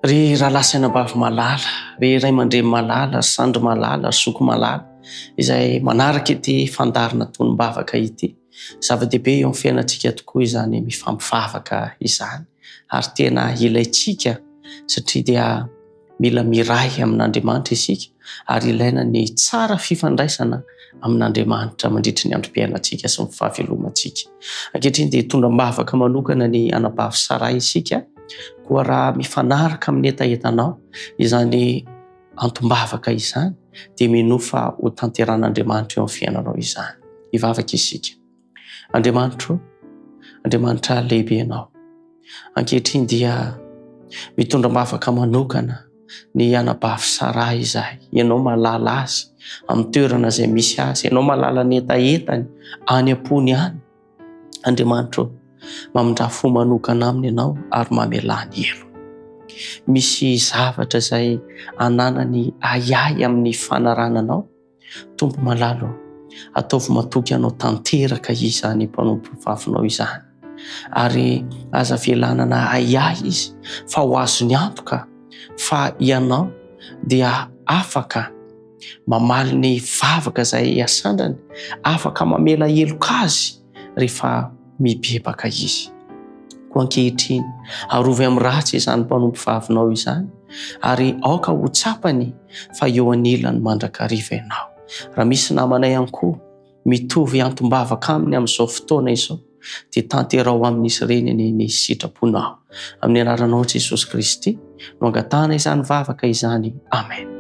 Ry raha lasanabavy malala, ry ray aman-dreny malala, sandry malala, soko malala, izay manaraka ity fandarina tonom-bavaka ity. Zava-dehibe eo amin'ny fiainantsika tokoa izany mifampivavaka izany, ary tena ilayntsika satria dia mila miray amin'Andriamanitra isika, ary ilaina ny tsara fifandraisana amin'Andriamanitra mandritra ny androm-piainantsika sy ny fahavelomantsika. Ankehitriny dia tondram-bavaka manokana ny anabavy saray isika, koa raha mifanaraka amin'ny entaentanao izany antom-bavaka izany, dia minoa fa ho tanteran'Andriamanitra eo amin'ny fiainanao izany. Hivavaka isika. Andriamanitra lehibe ianao. Ankehitriny dia mitondram-bavaka manokana ny anabavy saray izay. Ianao malala azy amin'ny toerana izay misy azy. Ianao malala ny entaentany any am-pony any. Andriamanitra mamindra fo manokana aminy ianao ary mamelany elo. Misy zavatra izay ananany ayay amin'ny fanarananao. Tompo malalo, ataovy matoky anao tanteraka izany mpanompo vavinao izany. Ary aza velanana ayay izy fa ho azony antoka fa ianao dia afaka mamaly ny vavaka izay asandrany, afaka mamela heloka azy rehefa mibebaka izy. Koa ankehitriny, arovy amin'ny ratsy izany mpanompo vavinao izany, ary aoka ho tsapany fa eo anilany mandrakariva ianao. Raha misy namanay ihany koa mitovy antom-bavaka aminy amin'izao fotoana izao, dia tanterao amin'izy ireny ny sitraponao. Amin'ny anaranao Jesosy Kristy no angatahana izany vavaka izany. Amen.